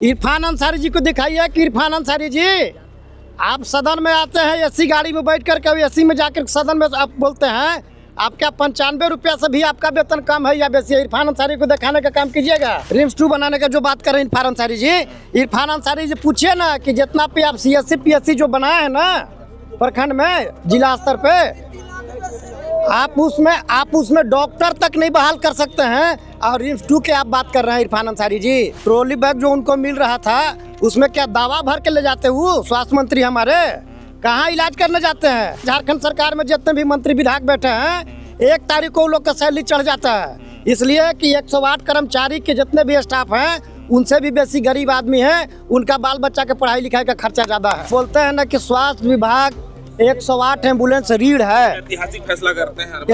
इरफान अंसारी जी को दिखाइए कि इरफान अंसारी जी आप सदन में आते हैं एसी गाड़ी में बैठ कर कभी एसी में जाकर सदन में आप बोलते हैं आपका 95 रुपया से भी आपका वेतन कम है या बेसी है। इरफान अंसारी को दिखाने का काम कीजिएगा। रिम्स 2 बनाने का जो बात कर रहे हैं इरफान अंसारी जी पूछिए ना कि जितना भी आप CSC PSC जो बनाए हैं ना प्रखंड में जिला स्तर पे आप उसमें डॉक्टर तक नहीं बहाल कर सकते हैं और रिम्स 2 के आप बात कर रहे हैं इरफान अंसारी जी। ट्रॉली बैग जो उनको मिल रहा था उसमें क्या दावा भर के ले जाते वो स्वास्थ्य मंत्री हमारे कहाँ इलाज करने जाते हैं। झारखंड सरकार में जितने भी मंत्री विधायक बैठे हैं 1 तारीख को लोग का सैलरी चढ़ जाता है, इसलिए कि 108 कर्मचारी के जितने भी स्टाफ हैं उनसे भी बेसी गरीब आदमी हैं, उनका बाल बच्चा के पढ़ाई लिखाई का खर्चा ज़्यादा है। बोलते हैं ना कि स्वास्थ्य विभाग 108 एम्बुलेंस रीढ़ है, ऐतिहासिक फैसला करते हैं।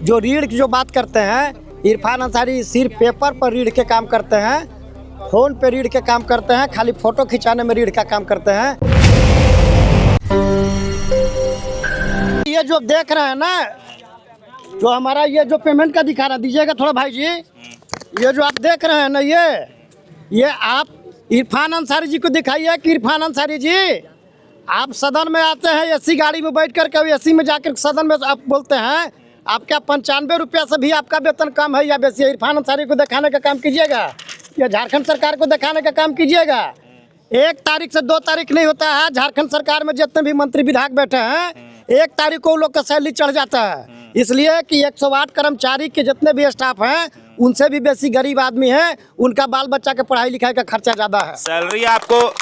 जो रीढ़ की जो बात करते हैं इरफान अंसारी सिर्फ पेपर पर रीढ़ के काम करते हैं, फोन पे रीढ़ के काम करते हैं, खाली फोटो खिंचाने में रीढ़ का काम करते हैं। ये जो देख रहे हैं ना जो हमारा ये जो पेमेंट का दिखा रहा दीजिएगा थोड़ा भाई जी, ये जो आप देख रहे हैं ना ये आप इरफान अंसारी जी को दिखाइए कि इरफान अंसारी जी आप सदन में आते हैं एसी गाड़ी में बैठ कर कभी एसी में जाकर सदन में आप बोलते हैं आपका 95 रुपया से भी आपका वेतन कम है या बेसी है। इरफान अंसारी को दिखाने का काम कीजिएगा या झारखंड सरकार को दिखाने का काम कीजिएगा। 1 तारीख से 2 तारीख नहीं होता है। झारखंड सरकार में जितने भी मंत्री विधायक बैठे हैं 1 तारीख को लोग का सैलरी चढ़ जाता है, इसलिए कि 108 कर्मचारी के जितने भी स्टाफ हैं उनसे भी बेसी गरीब आदमी हैं, उनका बाल बच्चा के पढ़ाई लिखाई का खर्चा ज़्यादा है। सैलरी आपको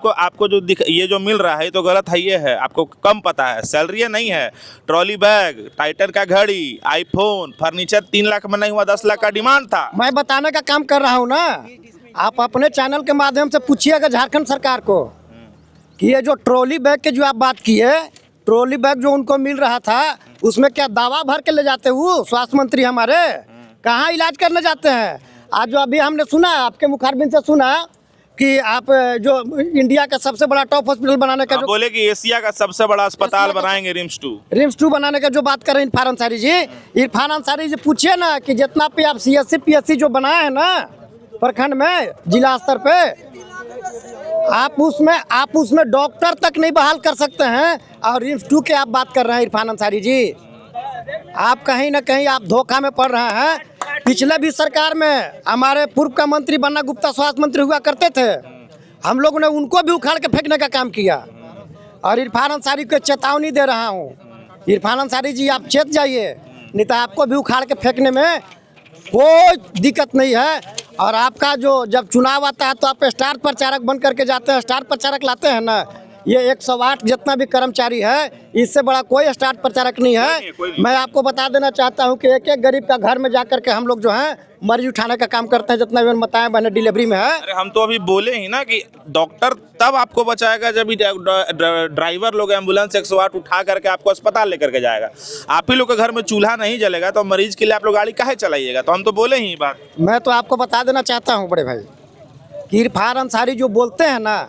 आपको जो ये जो मिल रहा है तो गलत है, ये है आपको कम पता है। सैलरी नहीं है, ट्रॉली बैग, टाइटन का घड़ी, आईफोन, फर्नीचर 3 लाख में नहीं हुआ 10 लाख का डिमांड था। मैं बताने का काम कर रहा हूँ ना, आप अपने चैनल के माध्यम से पूछिएगा झारखंड सरकार को कि ये जो ट्रॉली बैग के जो आप बात किए, ट्रॉली बैग जो उनको मिल रहा था उसमें क्या दावा भर के ले जाते वो स्वास्थ्य मंत्री हमारे कहाँ इलाज करने जाते हैं। आज जो अभी हमने सुना आपके मुखारबिन से सुना कि आप जो इंडिया का सबसे बड़ा टॉप हॉस्पिटल बनाने का जो बोले कि एशिया का सबसे बड़ा अस्पताल बनाएंगे रिम्स 2 बनाने का जो बात कर रहे हैं इरफान अंसारी जी पूछिए ना कि जितना भी आप CSC PSC जो बनाए हैं ना प्रखंड में जिला स्तर पे आप उसमें डॉक्टर तक नहीं बहाल कर सकते हैं और रिम्स 2 के आप बात कर रहे हैं इरफान अंसारी जी। आप कहीं ना कहीं आप धोखा में पड़ रहे हैं। पिछले भी सरकार में हमारे पूर्व का मंत्री बन्ना गुप्ता स्वास्थ्य मंत्री हुआ करते थे, हम लोगों ने उनको भी उखाड़ के फेंकने का काम किया और इरफान अंसारी को चेतावनी दे रहा हूँ, इरफान अंसारी जी आप चेत जाइए, नहीं तो आपको भी उखाड़ के फेंकने में कोई दिक्कत नहीं है। और आपका जो जब चुनाव आता है तो आप स्टार प्रचारक बन करके जाते हैं, स्टार प्रचारक लाते हैं ना, ये 108 जितना भी कर्मचारी है इससे बड़ा कोई स्टार प्रचारक नहीं है। मैं आपको बता देना चाहता हूँ कि एक गरीब का घर में जाकर के हम लोग जो है मरीज उठाने का काम करते हैं, जितना भी बताया मैंने डिलीवरी में है। अरे हम तो अभी बोले ही ना कि डॉक्टर तब आपको बचाएगा जब ड्राइवर लोग एम्बुलेंस 108 उठा करके आपको अस्पताल लेकर के जाएगा। आप ही लोग के घर में चूल्हा नहीं जलेगा तो मरीज के लिए आप लोग गाड़ी काहे चलाइएगा। तो हम तो बोले ही बात। मैं तो आपको बता देना चाहता हूँ बड़े भाई कि इरफान अंसारी जो बोलते हैं ना,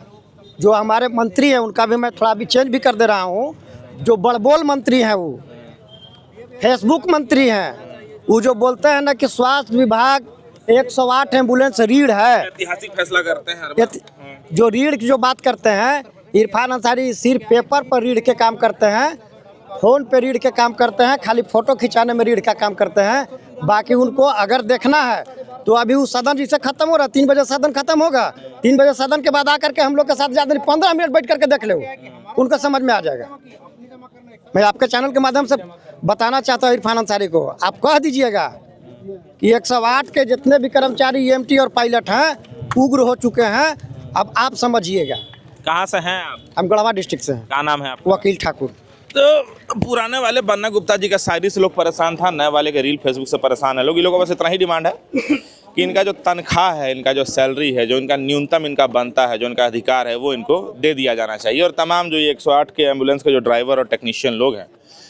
जो हमारे मंत्री हैं उनका भी मैं थोड़ा भी चेंज भी कर दे रहा हूँ। जो बड़बोल मंत्री हैं वो फेसबुक मंत्री हैं, वो जो बोलते हैं ना कि स्वास्थ्य विभाग 108 एम्बुलेंस रीढ़ है, ऐतिहासिक फैसला करते हैं। जो रीढ़ की जो बात करते हैं इरफान अंसारी सिर्फ पेपर पर रीढ़ के काम करते हैं, फोन पे रीढ़ के काम करते हैं, खाली फोटो खिंचाने में रीढ़ का काम करते हैं। बाकी उनको अगर देखना है तो अभी वो सदन जिसे खत्म हो रहा है, 3 बजे सदन खत्म होगा, 3 बजे सदन के बाद आकर के हम लोग के साथ ज़्यादा नहीं 15 मिनट बैठ करके देख लो, उनको समझ में आ जाएगा। मैं आपके चैनल के माध्यम से बताना चाहता हूँ इरफान अंसारी को, आप कह दीजिएगा कि 108 के जितने भी कर्मचारी EMT और पायलट हैं उग्र हो चुके हैं, अब आप समझिएगा। कहाँ से हैं आप? हम गढ़वा डिस्ट्रिक्ट से हैं। क्या नाम है आपका? वकील ठाकुर। तो पुराने वाले बन्ना गुप्ता जी का शायरी से लोग परेशान था, नए वाले के रील फेसबुक से परेशान है लोग। इन लोगों का बस इतना ही डिमांड है कि इनका जो तनख्वाह है, इनका जो सैलरी है, जो इनका न्यूनतम इनका बनता है, जो इनका अधिकार है वो इनको दे दिया जाना चाहिए। और तमाम जो ये 108 के एम्बुलेंस के जो ड्राइवर और टेक्नीशियन लोग हैं,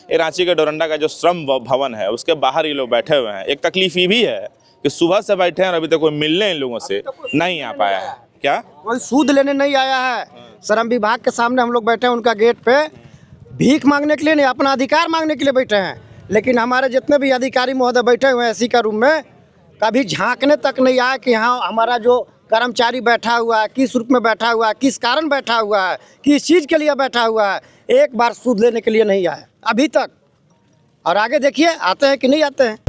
ये रांची के डोरंडा का जो श्रम भवन है उसके बाहर ये लोग बैठे हुए हैं। एक तकलीफ ये भी है कि सुबह से बैठे हैं और अभी तक कोई मिलने इन लोगों से नहीं आ पाया है। क्या कोई सूद लेने नहीं आया है। श्रम विभाग के सामने हम लोग बैठे हैं उनका गेट पे, भीख मांगने के लिए नहीं, अपना अधिकार मांगने के लिए बैठे हैं। लेकिन हमारे जितने भी अधिकारी महोदय बैठे हुए हैं एसी का रूम में, कभी झांकने तक नहीं आया कि हाँ हमारा जो कर्मचारी बैठा हुआ है किस रूप में बैठा हुआ है, किस कारण बैठा हुआ है, किस चीज़ के लिए बैठा हुआ है, एक बार सूद लेने के लिए नहीं आया अभी तक। और आगे देखिए आते हैं कि नहीं आते हैं।